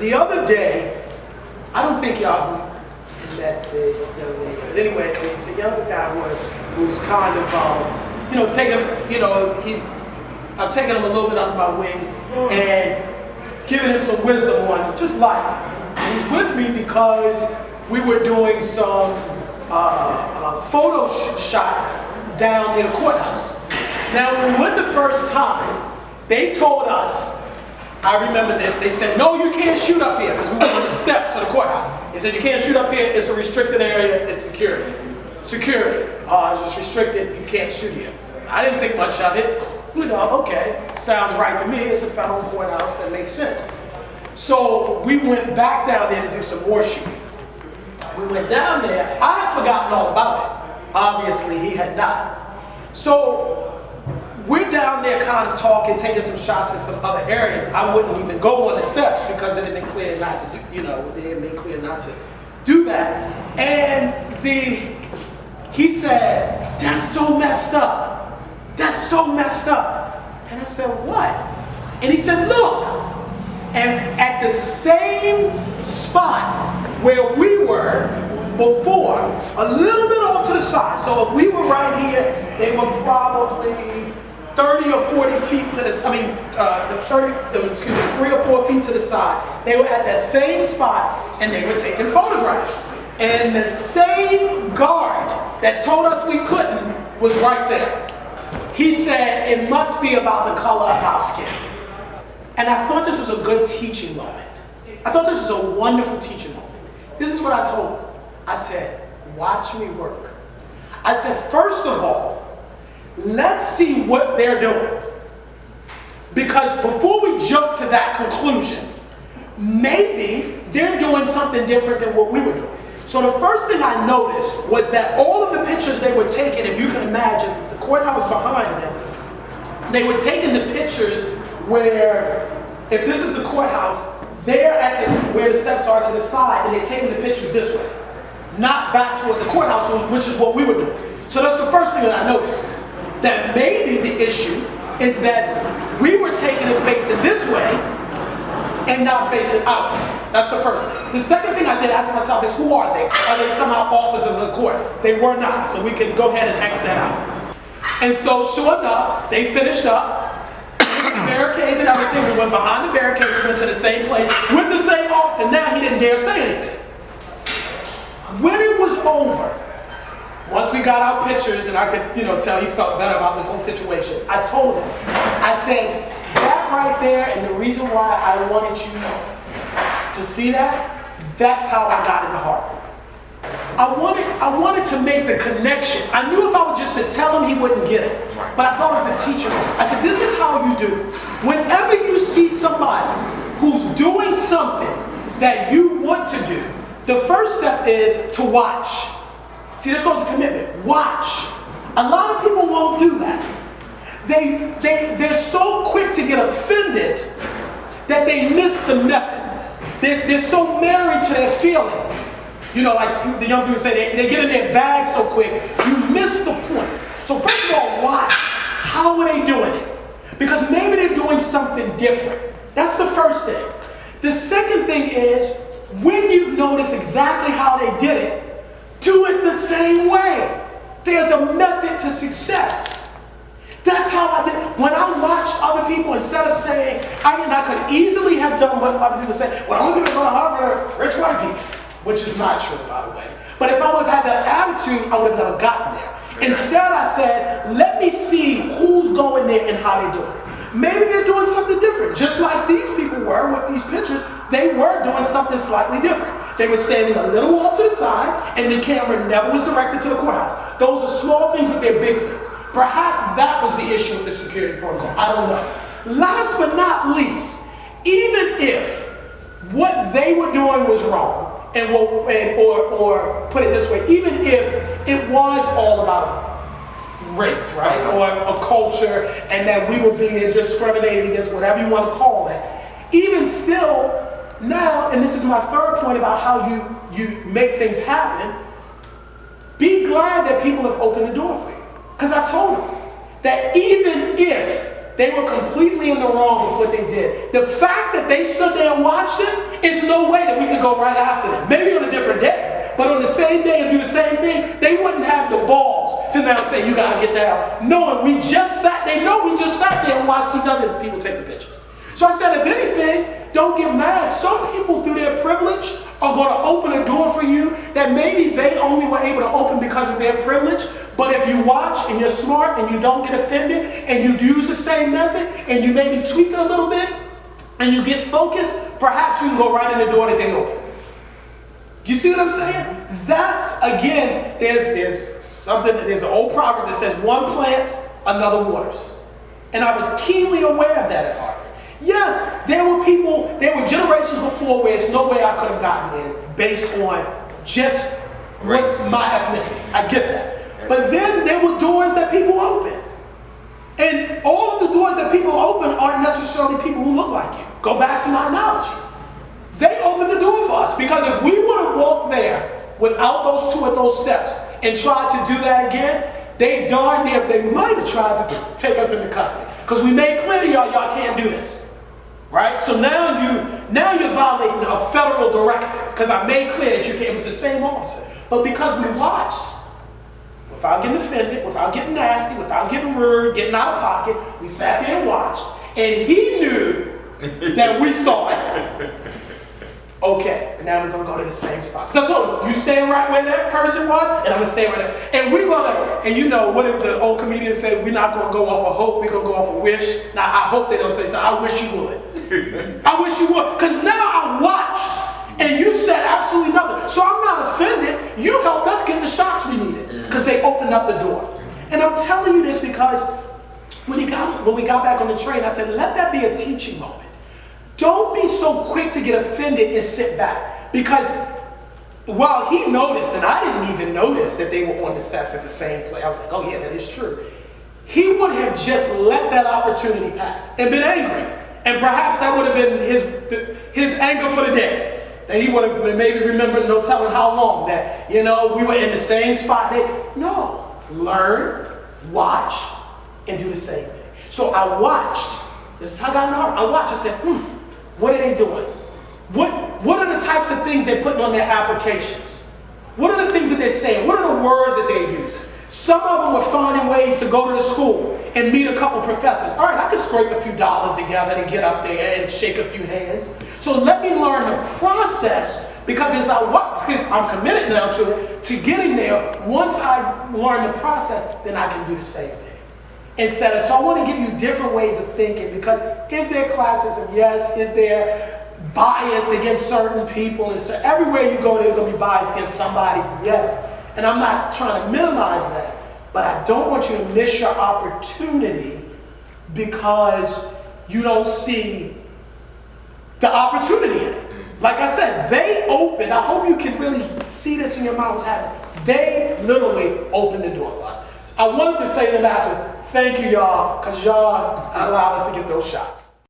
The other day, I don't think y'all met the young lady, but anyway, it's a younger guy who's kind of, taking, I've taken him a little bit under my wing and given him some wisdom on just life. And he's with me because we were doing some photo shots down near the courthouse. Now, when we went the first time, they told us, I remember this, they said, no, you can't shoot up here, because we were on the steps of the courthouse. They said, you can't shoot up here, it's a restricted area, it's security. Security, it's just restricted, you can't shoot here. I didn't think much of it. Okay, sounds right to me, it's a federal courthouse, that makes sense. So we went back down there to do some more shooting. We went down there, I had forgotten all about it. Obviously, he had not. So we're down there kind of talking, taking some shots in some other areas. I wouldn't even go on the steps because it had been clear not to do, they had made clear not to do that. And he said, that's so messed up. That's so messed up. And I said, what? And he said, look. And at the same spot where we were before, a little bit off to the side. So if we were right here, they were probably 30 or 40 feet to the, 3 or 4 feet to the side. They were at that same spot and they were taking photographs. And the same guard that told us we couldn't was right there. He said, it must be about the color of our skin. And I thought this was a good teaching moment. I thought this was a wonderful teaching moment. This is what I told him. I said, watch me work. I said, first of all, let's see what they're doing. Because before we jump to that conclusion, maybe they're doing something different than what we were doing. So the first thing I noticed was that all of the pictures they were taking, if you can imagine, the courthouse behind them, they were taking the pictures where, if this is the courthouse, they're at where the steps are to the side, and they're taking the pictures this way. Not back toward the courthouse, which is what we were doing. So that's the first thing that I noticed. That maybe the issue is that we were taking it facing this way and not facing out. That's the first thing. The second thing I did ask myself is, who are they? Are they somehow officers of the court? They were not, so we can go ahead and X that out. And so, sure enough, they finished up. Barricades and everything. We went behind the barricades, went to the same place with the same officer. Now he didn't dare say anything. When it was over, once we got our pictures and I could, tell he felt better about the whole situation, I told him, I said, that right there, and the reason why I wanted you to see that, that's how I got into Harvard. I wanted to make the connection. I knew if I were just to tell him, he wouldn't get it. But I thought it was a teacher. I said, this is how you do. Whenever you see somebody who's doing something that you want to do, the first step is to watch. See, this goes to commitment. Watch. A lot of people won't do that. They're so quick to get offended that they miss the method. They're so married to their feelings. Like the young people say, they get in their bag so quick, you miss the point. So first of all, watch. How are they doing it? Because maybe they're doing something different. That's the first thing. The second thing is, when you've noticed exactly how they did it, do it the same way. There's a method to success. That's how I did it. When I watch other people, instead of saying, I could easily have done what other people say, well, only people go to Harvard are rich white people, which is not true, by the way. But if I would have had that attitude, I would have never gotten there. Instead, I said, let me see who's going there and how they do it. Maybe they're doing something different. Just like these people were with these pictures, they were doing something slightly different. They were standing a little off to the side, and the camera never was directed to the courthouse. Those are small things, but they're big things. Perhaps that was the issue with the security protocol. I don't know. Last but not least, even if what they were doing was wrong, or put it this way, even if it was all about race, right, or a culture, and that we were being discriminated against, whatever you want to call it, even still, now, and this is my third point about how you make things happen, be glad that people have opened the door for you. Because I told them that even if they were completely in the wrong with what they did, the fact that they stood there and watched it it's no way that we could go right after them. Maybe on a different day, but on the same day and do the same thing, they wouldn't have the balls to now say, you gotta get down. Knowing we just sat there and watched these other people take the pictures. So I said, if anything, don't get mad. Some people, through their privilege, are going to open a door for you that maybe they only were able to open because of their privilege. But if you watch and you're smart and you don't get offended and you use the same method and you maybe tweak it a little bit and you get focused, perhaps you can go right in the door that they open. You see what I'm saying? That's, again, there's an old proverb that says, one plants, another waters. And I was keenly aware of that at Harvard. Yes, there were generations before where there's no way I could have gotten in based on just what my ethnicity. I get that. But then there were doors that people open. And all of the doors that people open aren't necessarily people who look like you. Go back to my analogy. They opened the door for us because if we would have walked there without those two at those steps and tried to do that again, they darn near, they might have tried to take us into custody. Because we made clear to y'all can't do this. Right? So now you're violating a federal directive because I made clear that you can't. It was the same officer. But because we watched, without getting offended, without getting nasty, without getting rude, getting out of pocket, we sat there and watched. And he knew that we saw it. Okay, and now we're going to go to the same spot. Because I told him, you stand right where that person was, and I'm going to stay right there. And we're going to, and you know, what did the old comedian say? We're not going to go off of hope, we're going to go off of wish. Now, I hope they don't say so. I wish you would. I wish you would. Because now I watched, and you said absolutely nothing. So I'm not offended. You helped us get the shots we needed. Because they opened up the door. And I'm telling you this because when we got back on the train, I said, let that be a teaching moment. Don't be so quick to get offended and sit back. Because while he noticed, and I didn't even notice that they were on the steps at the same place, I was like, oh yeah, that is true. He would have just let that opportunity pass and been angry. And perhaps that would have been his anger for the day. And he would have maybe remembered, no telling how long, that, you know, we were in the same spot. No, learn, watch, and do the same thing. So I watched. This is how I got in the I watched. I said, what are they doing? What are the types of things they're putting on their applications? What are the things that they're saying? What are the words that they're using? Some of them were finding ways to go to the school and meet a couple professors. All right, I could scrape a few dollars together and get up there and shake a few hands. So let me learn the process, because as I watch, because I'm committed now to it, to getting there. Once I learn the process, then I can do the same thing. So I want to give you different ways of thinking, because is there classism? Yes. Is there bias against certain people? And so everywhere you go, there's going to be bias against somebody. Yes. And I'm not trying to minimize that, but I don't want you to miss your opportunity because you don't see the opportunity in it. Like I said, they opened. I hope you can really see this in your mind what's happening. They literally opened the door for us. I wanted to say to them afterwards, thank you, y'all, because y'all allowed us to get those shots.